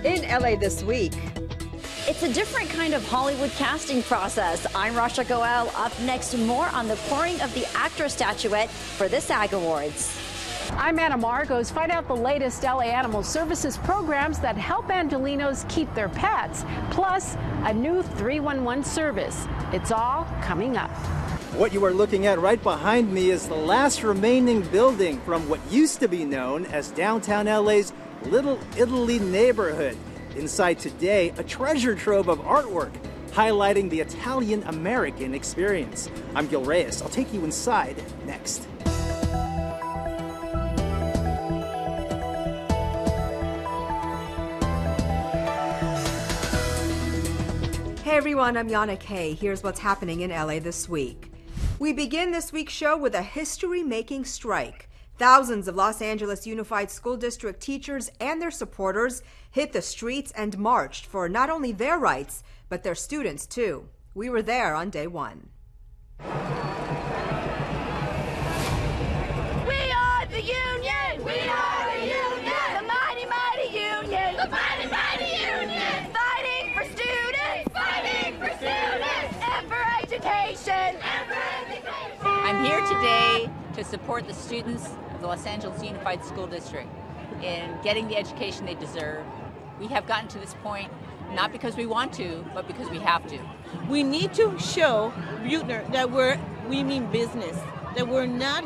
In LA this week. It's a different kind of Hollywood casting process. I'm Rasha Goel. Up next, more on the pouring of the actress statuette for the SAG Awards. I'm Anna Margos. Find out the latest LA Animal Services programs that help Angelenos keep their pets, plus a new 311 service. It's all coming up. What you are looking at right behind me is the last remaining building from what used to be known as downtown LA's Little Italy neighborhood. Inside today, a treasure trove of artwork highlighting the Italian-American experience. I'm Gil Reyes. I'll take you inside next. Hey everyone, I'm Yana Kay. Here's what's happening in LA this week. We begin this week's show with a history-making strike. Thousands of Los Angeles Unified School District teachers and their supporters hit the streets and marched for not only their rights, but their students too. We were there on day one. We are the union! We are the union! The mighty, mighty union! The mighty, mighty union! Fighting for students! Fighting for students! And for education! And for education! I'm here today to support the students of the Los Angeles Unified School District in getting the education they deserve. We have gotten to this point not because we want to, but because we have to. We need to show Buettner that we mean business, that we're not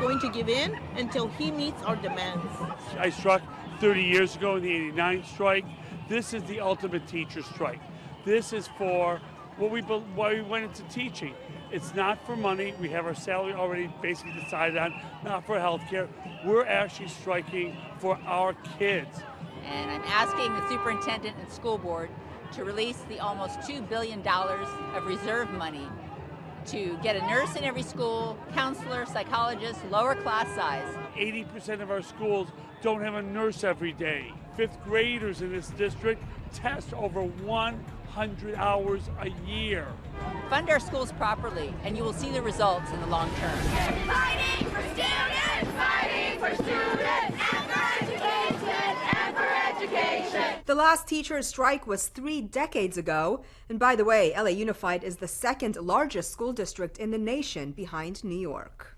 going to give in until he meets our demands. I struck 30 years ago in the '89 strike. This is the ultimate teacher strike. This is for why we went into teaching. It's not for money. We have our salary already basically decided on, not for health care. We're actually striking for our kids. And I'm asking the superintendent and school board to release the almost $2 billion of reserve money to get a nurse in every school, counselor, psychologist, lower class size. 80% of our schools don't have a nurse every day. Fifth graders in this district test over 100 hours a year. Fund our schools properly, and you will see the results in the long term. Fighting for students! Fighting for students! And for education! And for education! The last teachers' strike was 3 decades ago. And by the way, LA Unified is the second largest school district in the nation behind New York.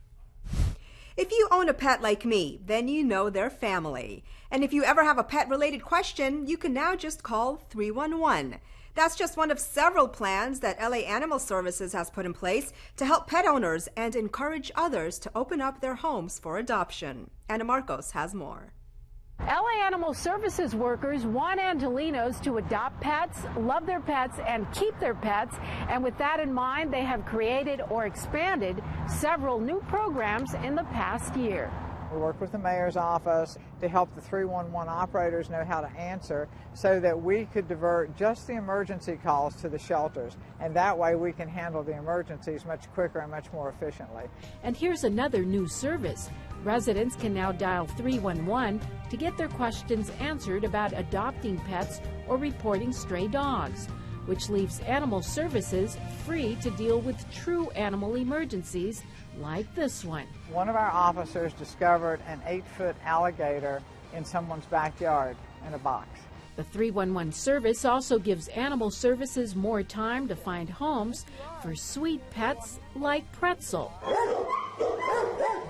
If you own a pet like me, then you know their family. And if you ever have a pet-related question, you can now just call 311. That's just one of several plans that LA Animal Services has put in place to help pet owners and encourage others to open up their homes for adoption. Anna Marcos has more. LA Animal Services workers want Angelenos to adopt pets, love their pets, and keep their pets. And with that in mind, they have created or expanded several new programs in the past year. We work with the mayor's office to help the 311 operators know how to answer so that we could divert just the emergency calls to the shelters. And that way we can handle the emergencies much quicker and much more efficiently. And here's another new service. Residents can now dial 311 to get their questions answered about adopting pets or reporting stray dogs, which leaves Animal Services free to deal with true animal emergencies like this one. One of our officers discovered an 8-foot alligator in someone's backyard in a box. The 311 service also gives Animal Services more time to find homes for sweet pets like Pretzel.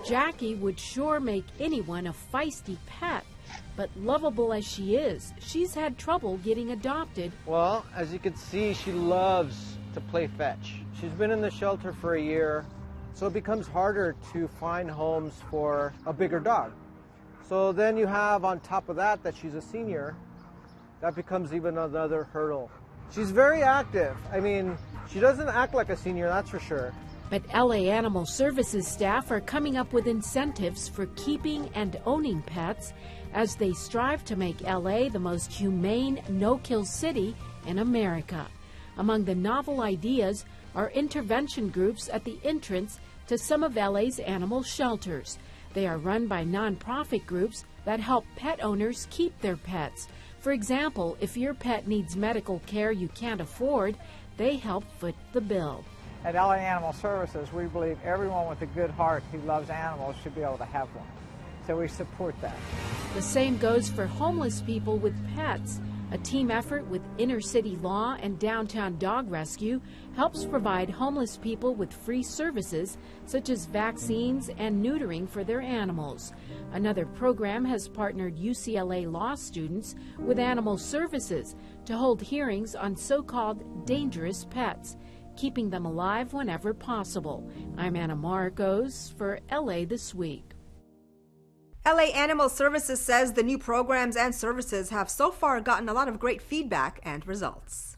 Jackie would sure make anyone a feisty pet, but lovable as she is, she's had trouble getting adopted. Well, as you can see, she loves to play fetch. She's been in the shelter for a year, so it becomes harder to find homes for a bigger dog. So then you have on top of that she's a senior. That becomes even another hurdle. She's very active. I mean, she doesn't act like a senior, that's for sure. But LA Animal Services staff are coming up with incentives for keeping and owning pets as they strive to make LA the most humane, no-kill city in America. Among the novel ideas are intervention groups at the entrance to some of LA's animal shelters. They are run by nonprofit groups that help pet owners keep their pets. For example, if your pet needs medical care you can't afford, they help foot the bill. At LA Animal Services, we believe everyone with a good heart who loves animals should be able to have one. So we support that. The same goes for homeless people with pets. A team effort with Inner City Law and Downtown Dog Rescue helps provide homeless people with free services such as vaccines and neutering for their animals. Another program has partnered UCLA law students with Animal Services to hold hearings on so-called dangerous pets, keeping them alive whenever possible. I'm Anna Marcos for LA This Week. LA Animal Services says the new programs and services have so far gotten a lot of great feedback and results.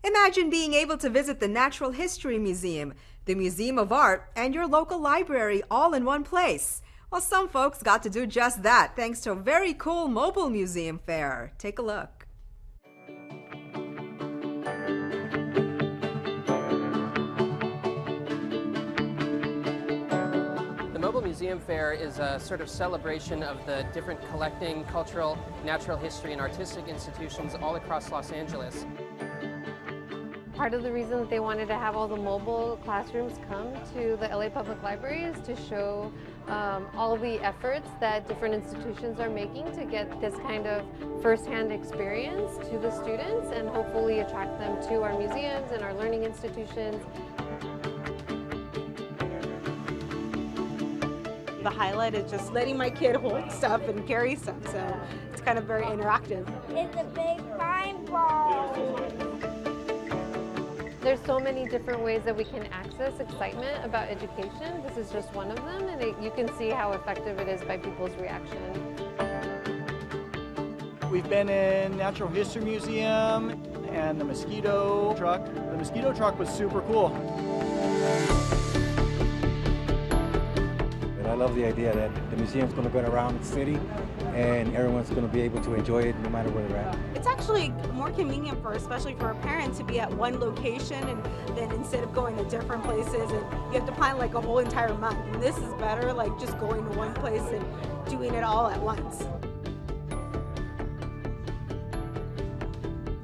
Imagine being able to visit the Natural History Museum, the Museum of Art, and your local library all in one place. Well, some folks got to do just that thanks to a very cool mobile museum fair. Take a look. The Mobile Museum Fair is a sort of celebration of the different collecting, cultural, natural history, and artistic institutions all across Los Angeles. Part of the reason that they wanted to have all the mobile classrooms come to the LA Public Library is to show all the efforts that different institutions are making to get this kind of first-hand experience to the students and hopefully attract them to our museums and our learning institutions. The highlight is just letting my kid hold stuff and carry stuff, so it's kind of very interactive. It's a big mind ball. There's so many different ways that we can access excitement about education. This is just one of them, and you can see how effective it is by people's reaction. We've been in Natural History Museum and the mosquito truck. The mosquito truck was super cool. I love the idea that the museum's going to go around the city and everyone's going to be able to enjoy it no matter where they're at. It's actually more convenient especially for a parent to be at one location and then instead of going to different places and you have to plan like a whole entire month. And this is better, like just going to one place and doing it all at once.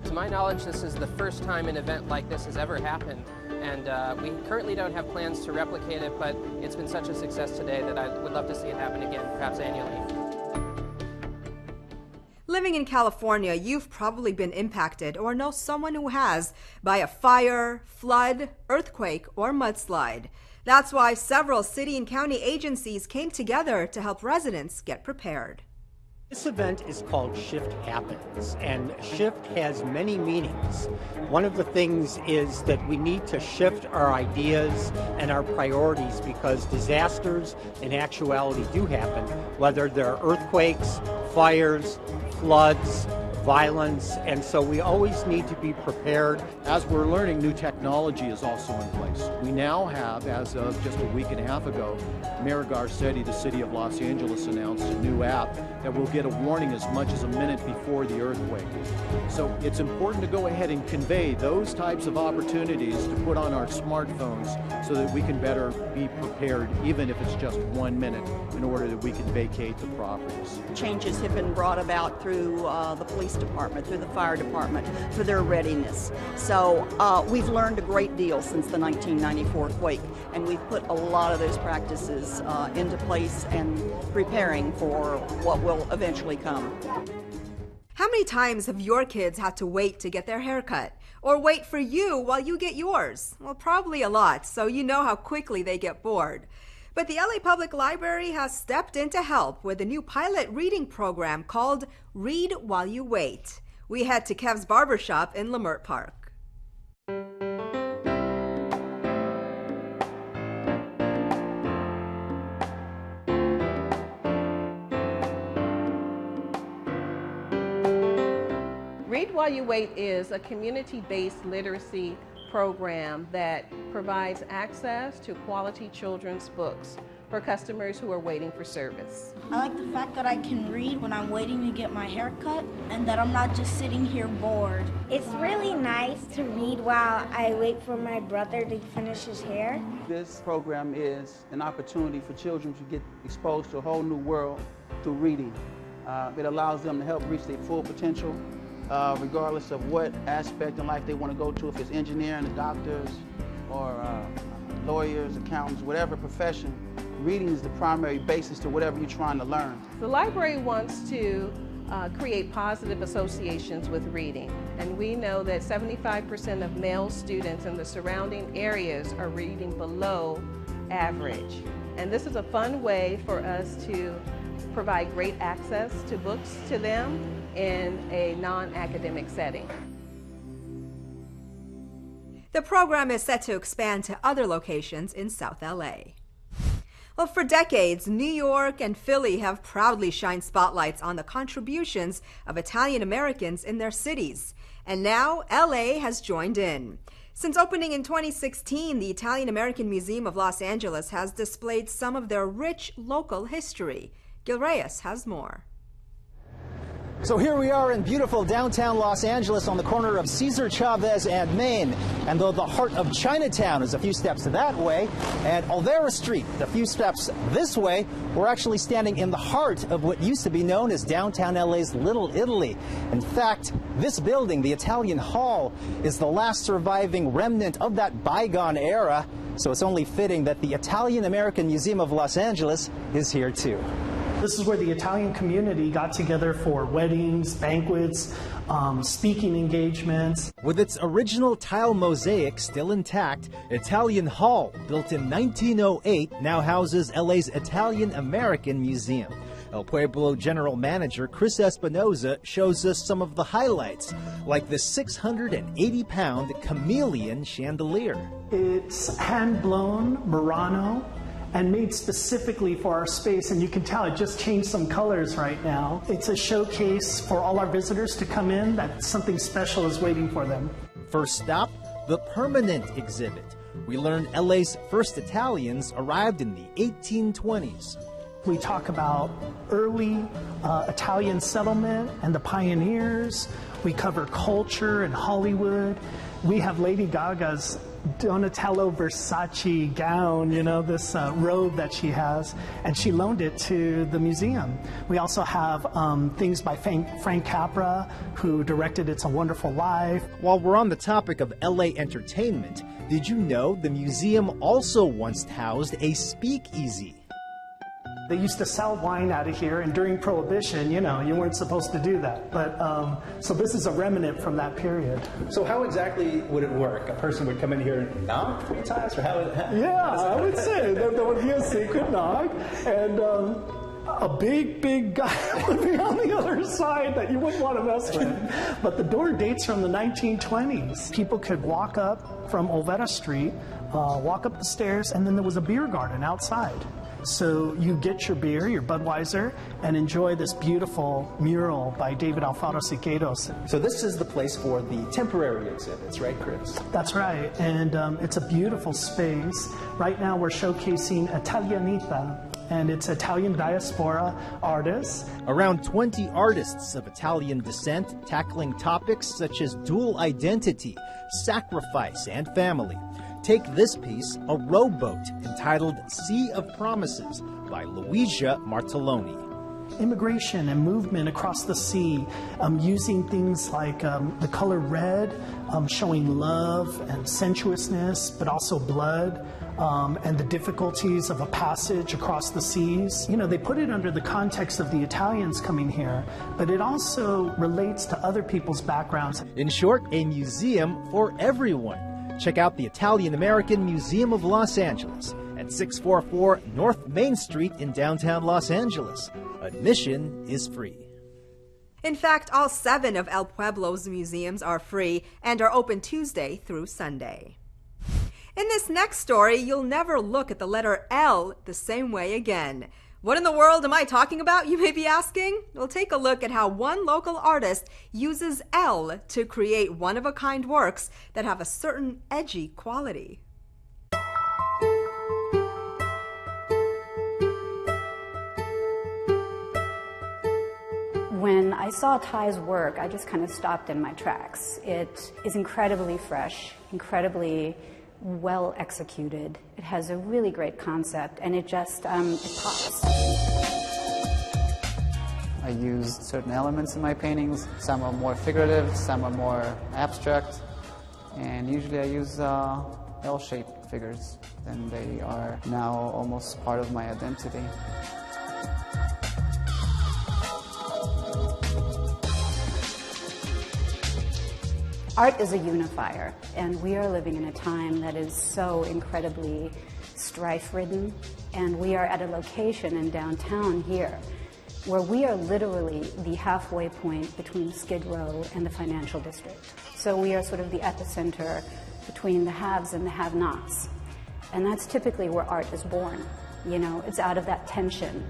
To my knowledge, this is the first time an event like this has ever happened. And we currently don't have plans to replicate it, but it's been such a success today that I would love to see it happen again, perhaps annually. Living in California, you've probably been impacted or know someone who has by a fire, flood, earthquake, or mudslide. That's why several city and county agencies came together to help residents get prepared. This event is called Shift Happens, and shift has many meanings. One of the things is that we need to shift our ideas and our priorities because disasters in actuality do happen, whether they're earthquakes, fires, floods, violence, and so we always need to be prepared. As we're learning, new technology is also in place. We now have, as of just a week and a half ago, Mayor Garcetti, the city of Los Angeles, announced a new app that will get a warning as much as a minute before the earthquake. So it's important to go ahead and convey those types of opportunities to put on our smartphones so that we can better be prepared, even if it's just 1 minute, in order that we can vacate the properties. Changes have been brought about through the police department, through the fire department, for their readiness. So we've learned a great deal since the 1994 quake, and we've put a lot of those practices into place and preparing for what will eventually come. How many times have your kids had to wait to get their hair cut? Or wait for you while you get yours? Well, probably a lot, so you know how quickly they get bored. But the LA Public Library has stepped in to help with a new pilot reading program called Read While You Wait. We head to Kev's Barbershop in Leimert Park. Read While You Wait is a community-based literacy program that provides access to quality children's books for customers who are waiting for service. I like the fact that I can read when I'm waiting to get my hair cut and that I'm not just sitting here bored. It's really nice to read while I wait for my brother to finish his hair. This program is an opportunity for children to get exposed to a whole new world through reading. It allows them to help reach their full potential regardless of what aspect in life they want to go to, if it's engineering, the doctors, or lawyers, accountants, whatever profession. reading is the primary basis to whatever you're trying to learn. The library wants to create positive associations with reading, and we know that 75% of male students in the surrounding areas are reading below average. And this is a fun way for us to provide great access to books to them in a non-academic setting. The program is set to expand to other locations in South LA. Well, for decades, New York and Philly have proudly shined spotlights on the contributions of Italian Americans in their cities. And now LA has joined in. Since opening in 2016, the Italian American Museum of Los Angeles has displayed some of their rich local history. Gil Reyes has more. So here we are in beautiful downtown Los Angeles on the corner of Cesar Chavez and Main. And though the heart of Chinatown is a few steps that way, and Olvera Street a few steps this way, we're actually standing in the heart of what used to be known as downtown LA's Little Italy. In fact, this building, the Italian Hall, is the last surviving remnant of that bygone era. So it's only fitting that the Italian American Museum of Los Angeles is here too. This is where the Italian community got together for weddings, banquets, speaking engagements. With its original tile mosaic still intact, Italian Hall, built in 1908, now houses LA's Italian American Museum. El Pueblo General Manager Chris Espinoza shows us some of the highlights, like the 680-pound chameleon chandelier. It's hand-blown Murano and made specifically for our space, and you can tell it just changed some colors right now. It's a showcase for all our visitors to come in, that something special is waiting for them. First stop, the permanent exhibit. We learned LA's first Italians arrived in the 1820s. We talk about early Italian settlement and the pioneers. We cover culture and Hollywood. We have Lady Gaga's Donatello Versace gown, you know, this robe that she has, and she loaned it to the museum. We also have things by Frank Capra, who directed It's a Wonderful Life. While we're on the topic of LA entertainment, did you know the museum also once housed a speakeasy? They used to sell wine out of here, and during Prohibition, you know, you weren't supposed to do that. But so this is a remnant from that period. So how exactly would it work? A person would come in here and knock 3 times, or how? Yeah, I would say there would be a secret knock, and a big guy would be on the other side that you wouldn't want to mess with. But the door dates from the 1920s. People could walk up from Olvera Street, walk up the stairs, and then there was a beer garden outside. So you get your beer, your Budweiser, and enjoy this beautiful mural by David Alfaro Siqueiros. So this is the place for the temporary exhibits, right, Chris? That's right, and it's a beautiful space. Right now we're showcasing Italianita, and it's Italian diaspora artists. Around 20 artists of Italian descent tackling topics such as dual identity, sacrifice, and family. Take this piece, a rowboat entitled Sea of Promises by Luigia Martelloni. Immigration and movement across the sea, using things like the color red, showing love and sensuousness, but also blood, and the difficulties of a passage across the seas. You know, they put it under the context of the Italians coming here, but it also relates to other people's backgrounds. In short, a museum for everyone. Check out the Italian American Museum of Los Angeles at 644 North Main Street in downtown Los Angeles. Admission is free. In fact, all 7 of El Pueblo's museums are free and are open Tuesday through Sunday. In this next story, you'll never look at the letter L the same way again. What in the world am I talking about, you may be asking? We'll take a look at how one local artist uses L to create one-of-a-kind works that have a certain edgy quality. When I saw Ty's work, I just kind of stopped in my tracks. It is incredibly fresh, incredibly well executed. It has a really great concept, and it just, it pops. I used certain elements in my paintings. Some are more figurative, some are more abstract, and usually I use L-shape figures, and they are now almost part of my identity. Art is a unifier, and we are living in a time that is so incredibly strife-ridden, and we are at a location in downtown here where we are literally the halfway point between Skid Row and the financial district. So we are sort of the epicenter between the haves and the have-nots, and that's typically where art is born. You know, it's out of that tension.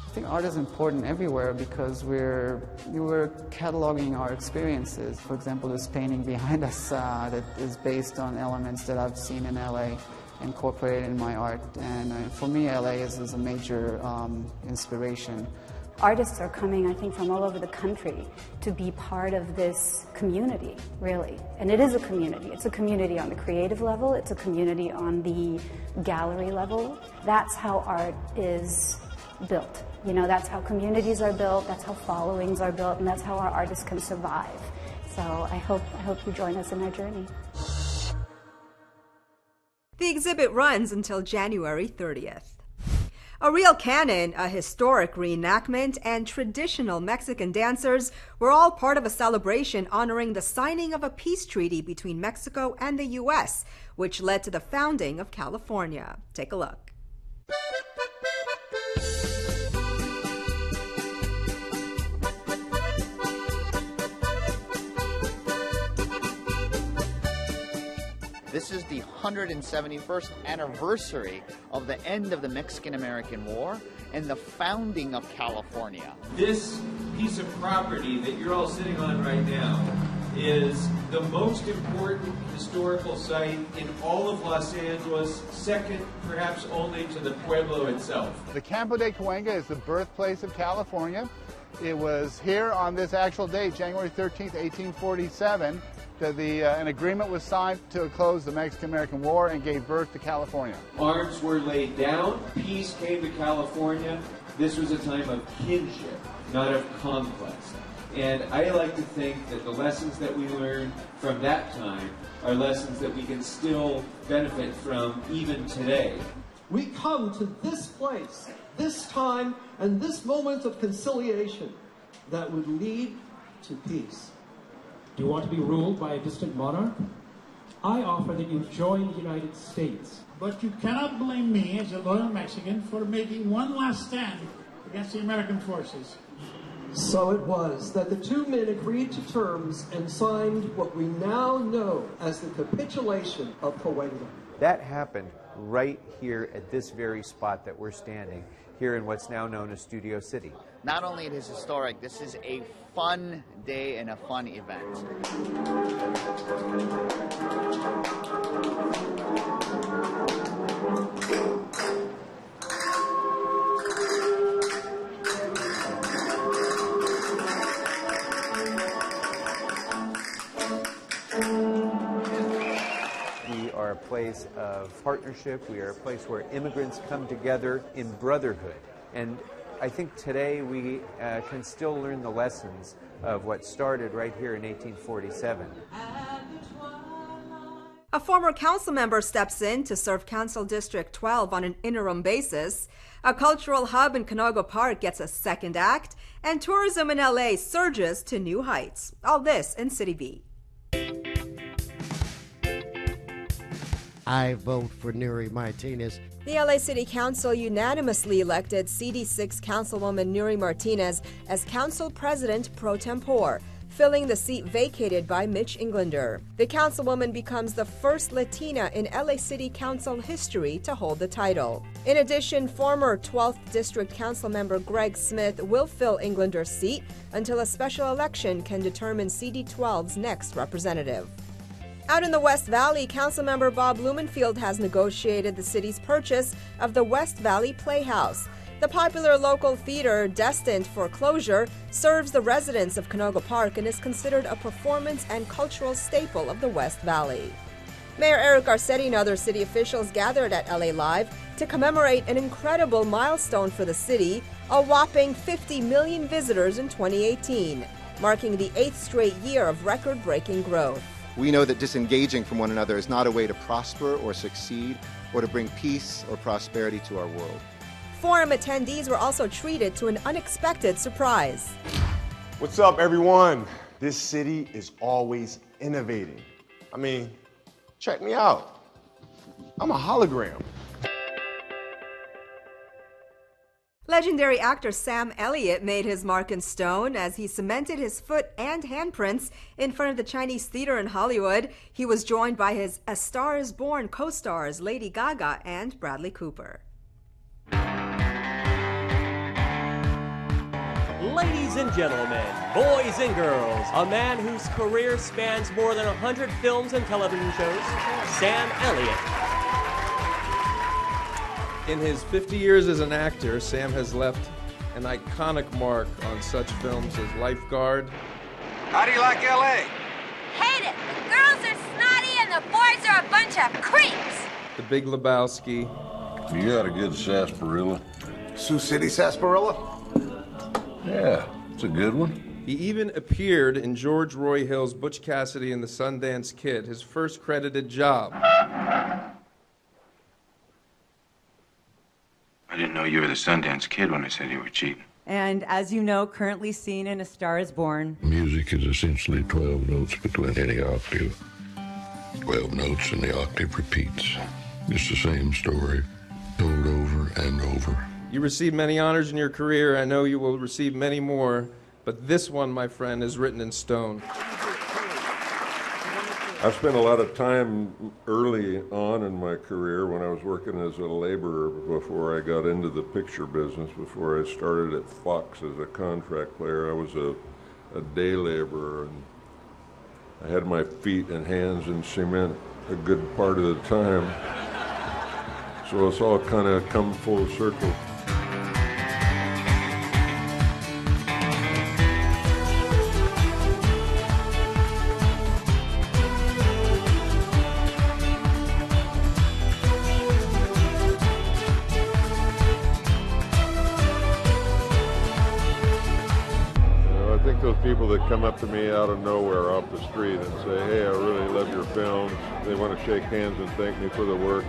I think art is important everywhere because we're cataloging our experiences. For example, this painting behind us that is based on elements that I've seen in LA, incorporated in my art. And for me, LA is a major inspiration. Artists are coming, I think, from all over the country to be part of this community, really. And it is a community. It's a community on the creative level. It's a community on the gallery level. That's how art is built. You know, that's how communities are built, that's how followings are built, and that's how our artists can survive. So I hope you join us in our journey. The exhibit runs until January 30th. A real canon, a historic reenactment, and traditional Mexican dancers were all part of a celebration honoring the signing of a peace treaty between Mexico and the U.S., which led to the founding of California. Take a look. This is the 171st anniversary of the end of the Mexican-American War and the founding of California. This piece of property that you're all sitting on right now is the most important historical site in all of Los Angeles, second perhaps only to the Pueblo itself. The Campo de Cahuenga is the birthplace of California. It was here on this actual date, January 13th, 1847, that an agreement was signed to close the Mexican-American War and gave birth to California. Arms were laid down, peace came to California. This was a time of kinship, not of conquest. And I like to think that the lessons that we learned from that time are lessons that we can still benefit from even today. We come to this place, this time, and this moment of conciliation that would lead to peace. Do you want to be ruled by a distant monarch? I offer that you join the United States. But you cannot blame me as a loyal Mexican for making one last stand against the American forces. So it was that the two men agreed to terms and signed what we now know as the capitulation of Cahuenga. That happened right here at this very spot that we're standing, here in what's now known as Studio City. Not only it is historic, this is a fun day and a fun event. We are a place of partnership. We are a place where immigrants come together in brotherhood. And I think today we can still learn the lessons of what started right here in 1847. A former council member steps in to serve Council District 12 on an interim basis. A cultural hub in Canoga Park gets a second act, and tourism in LA surges to new heights. All this in Citybeat. I vote for Nuri Martinez. The LA City Council unanimously elected CD6 Councilwoman Nuri Martinez as Council President pro tempore, filling the seat vacated by Mitch Englander. The councilwoman becomes the first Latina in LA City Council history to hold the title. In addition, former 12th District Council member Greg Smith will fill Englander's seat until a special election can determine CD12's next representative. Out in the West Valley, Councilmember Bob Blumenfield has negotiated the city's purchase of the West Valley Playhouse. The popular local theater, destined for closure, serves the residents of Canoga Park and is considered a performance and cultural staple of the West Valley. Mayor Eric Garcetti and other city officials gathered at LA Live to commemorate an incredible milestone for the city, a whopping 50 million visitors in 2018, marking the 8th straight year of record-breaking growth. We know that disengaging from one another is not a way to prosper or succeed or to bring peace or prosperity to our world. Forum attendees were also treated to an unexpected surprise. What's up, everyone? This city is always innovating. I mean, check me out. I'm a hologram. Legendary actor Sam Elliott made his mark in stone as he cemented his foot and handprints in front of the Chinese theater in Hollywood. He was joined by his A Star is Born co-stars Lady Gaga and Bradley Cooper. Ladies and gentlemen, boys and girls, a man whose career spans more than 100 films and television shows, Sam Elliott. In his 50 years as an actor, Sam has left an iconic mark on such films as Lifeguard. How do you like L.A.? Hate it. The girls are snotty and the boys are a bunch of creeps. The Big Lebowski. You got a good sarsaparilla. Sioux City sarsaparilla? Yeah, it's a good one. He even appeared in George Roy Hill's Butch Cassidy and the Sundance Kid, his first credited job. I didn't know you were the Sundance Kid when I said you were cheating. And as you know, currently seen in A Star is Born. Music is essentially 12 notes between any octave. 12 notes and the octave repeats. It's the same story, told over and over. You received many honors in your career. I know you will receive many more, but this one, my friend, is written in stone. I've spent a lot of time early on in my career when I was working as a laborer before I got into the picture business, before I started at Fox as a contract player. I was a day laborer, and I had my feet and hands in cement a good part of the time. So it's all kind of come full circle. Those people that come up to me out of nowhere off the street and say, hey, I really love your films. They want to shake hands and thank me for the work.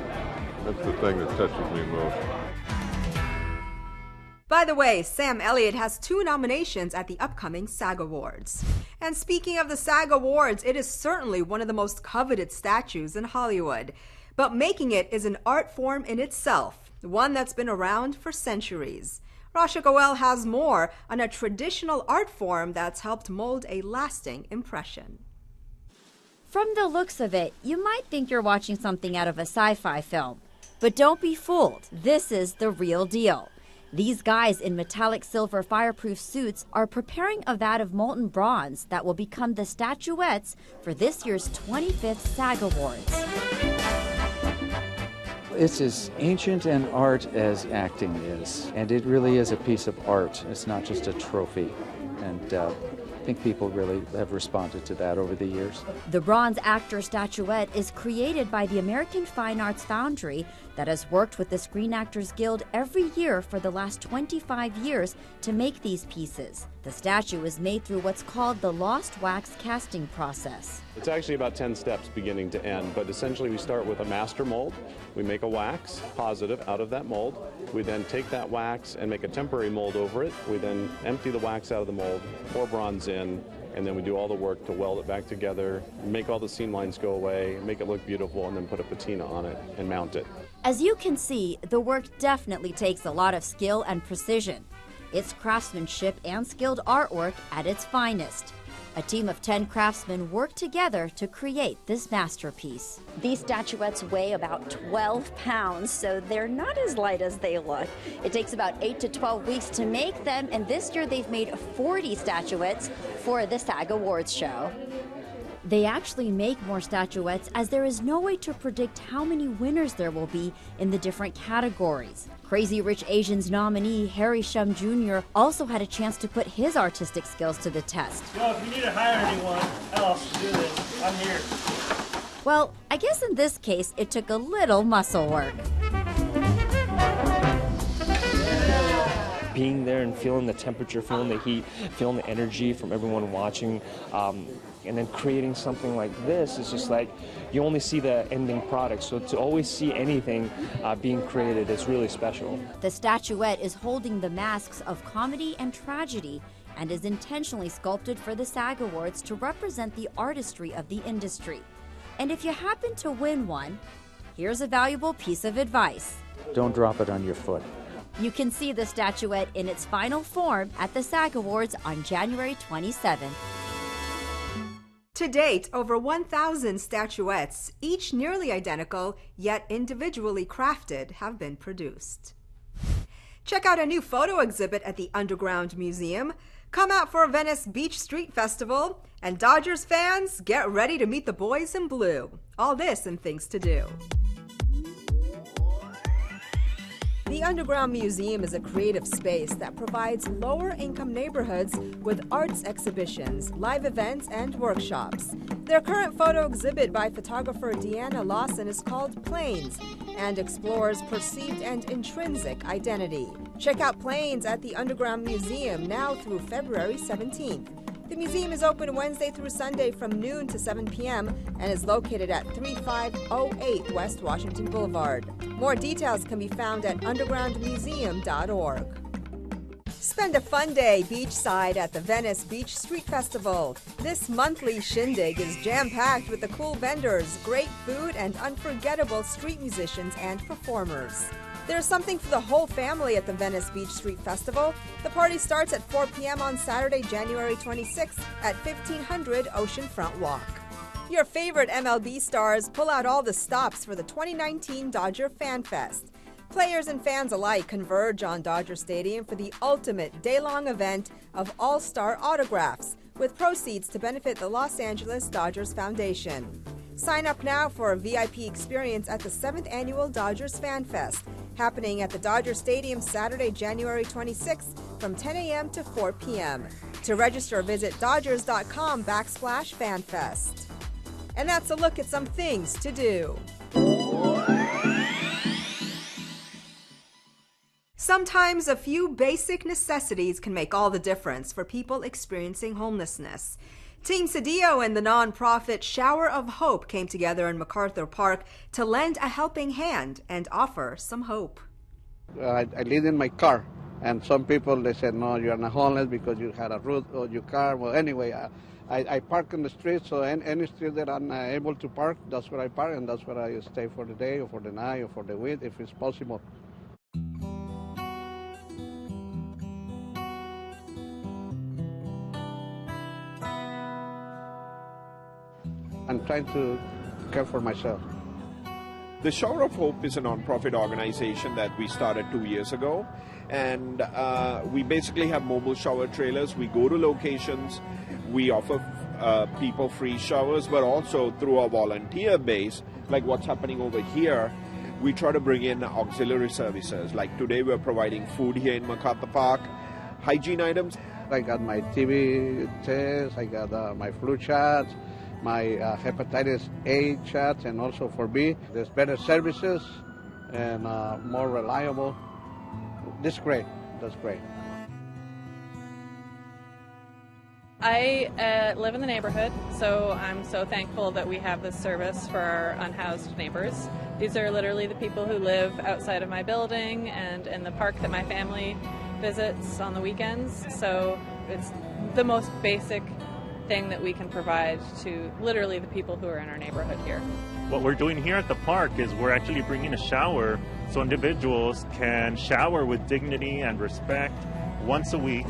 That's the thing that touches me most. By the way, Sam Elliott has 2 nominations at the upcoming SAG Awards. And speaking of the SAG Awards, it is certainly one of the most coveted statues in Hollywood. But making it is an art form in itself, one that's been around for centuries. Rasha Goel has more on a traditional art form that's helped mold a lasting impression. From the looks of it, you might think you're watching something out of a sci-fi film. But don't be fooled, this is the real deal. These guys in metallic silver fireproof suits are preparing a vat of molten bronze that will become the statuettes for this year's 25th SAG Awards. It's as ancient an art as acting is, and it really is a piece of art. It's not just a trophy, and I think people really have responded to that over the years. The bronze actor statuette is created by the American Fine Arts Foundry that has worked with the Screen Actors Guild every year for the last 25 years to make these pieces. The statue is made through what's called the lost wax casting process. It's actually about 10 steps beginning to end, but essentially we start with a master mold. We make a wax positive out of that mold. We then take that wax and make a temporary mold over it. We then empty the wax out of the mold, pour bronze in, and then we do all the work to weld it back together, make all the seam lines go away, make it look beautiful, and then put a patina on it and mount it. As you can see, the work definitely takes a lot of skill and precision. It's craftsmanship and skilled artwork at its finest. A team of 10 craftsmen work together to create this masterpiece. These statuettes weigh about 12 pounds, so they're not as light as they look. It takes about 8 to 12 weeks to make them, and this year they've made 40 statuettes for the SAG Awards show. They actually make more statuettes as there is no way to predict how many winners there will be in the different categories. Crazy Rich Asians nominee Harry Shum Jr. also had a chance to put his artistic skills to the test. Well, if you need to hire anyone else to do this, I'm here. Well, I guess in this case, it took a little muscle work. being there and feeling the temperature, feeling the heat, feeling the energy from everyone watching, and then creating something like this is just like, you only see the ending product, so to always see anything being created is really special. The statuette is holding the masks of comedy and tragedy and is intentionally sculpted for the SAG Awards to represent the artistry of the industry. And if you happen to win one, here's a valuable piece of advice. Don't drop it on your foot. You can see the statuette in its final form at the SAG Awards on January 27th. To date, over 1,000 statuettes, each nearly identical yet individually crafted, have been produced. Check out a new photo exhibit at the Underground Museum. Come out for a Venice Beach Street Festival. And Dodgers fans, get ready to meet the boys in blue. All this and things to do. The Underground Museum is a creative space that provides lower-income neighborhoods with arts exhibitions, live events, and workshops. Their current photo exhibit by photographer Deanna Lawson is called Planes and explores perceived and intrinsic identity. Check out Planes at the Underground Museum now through February 17th. The museum is open Wednesday through Sunday from noon to 7 p.m. and is located at 3508 West Washington Boulevard. More details can be found at undergroundmuseum.org. Spend a fun day beachside at the Venice Beach Street Festival. This monthly shindig is jam-packed with the cool vendors, great food, and unforgettable street musicians and performers. There's something for the whole family at the Venice Beach Street Festival. The party starts at 4 p.m. on Saturday, January 26th at 1500 Oceanfront Walk. Your favorite MLB stars pull out all the stops for the 2019 Dodger Fan Fest. Players and fans alike converge on Dodger Stadium for the ultimate day-long event of all-star autographs, with proceeds to benefit the Los Angeles Dodgers Foundation. Sign up now for a VIP experience at the 7th Annual Dodgers Fan Fest, happening at the Dodger Stadium Saturday, January 26th from 10 a.m. to 4 p.m. To register, visit dodgers.com/fanfest. And that's a look at some things to do. Sometimes a few basic necessities can make all the difference for people experiencing homelessness. Team Cedillo and the nonprofit Shower of Hope came together in MacArthur Park to lend a helping hand and offer some hope. I live in my car, and some people, they said, no, you're not homeless because you had a roof on your car. Well, anyway, I park in the street, so any street that I'm able to park, that's where I park, and that's where I stay for the day or for the night or for the week, if it's possible. I'm trying to care for myself. The Shower of Hope is a nonprofit organization that we started 2 years ago, and we basically have mobile shower trailers. We go to locations, we offer people free showers, but also through our volunteer base, like what's happening over here, we try to bring in auxiliary services. Like today we're providing food here in MacArthur Park, hygiene items. I got my TB test, I got my flu shots, my hepatitis A shots, and also for B. There's better services and more reliable. This is great. That's great. I live in the neighborhood, so I'm so thankful that we have this service for our unhoused neighbors. These are literally the people who live outside of my building and in the park that my family visits on the weekends. So it's the most basic thing that we can provide to literally the people who are in our neighborhood here. What we're doing here at the park is we're actually bringing a shower so individuals can shower with dignity and respect once a week.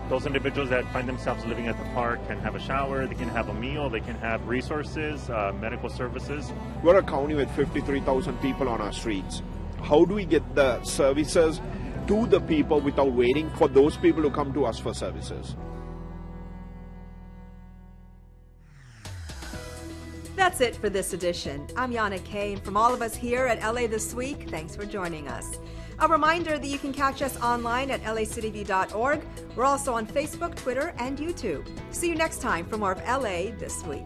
Those individuals that find themselves living at the park can have a shower, they can have a meal, they can have resources, medical services. We're a county with 53,000 people on our streets. How do we get the services to the people without waiting for those people to come to us for services? That's it for this edition. I'm Yana Kay, and from all of us here at LA This Week, thanks for joining us. A reminder that you can catch us online at lacitybeat.org. We're also on Facebook, Twitter, and YouTube. See you next time for more of LA This Week.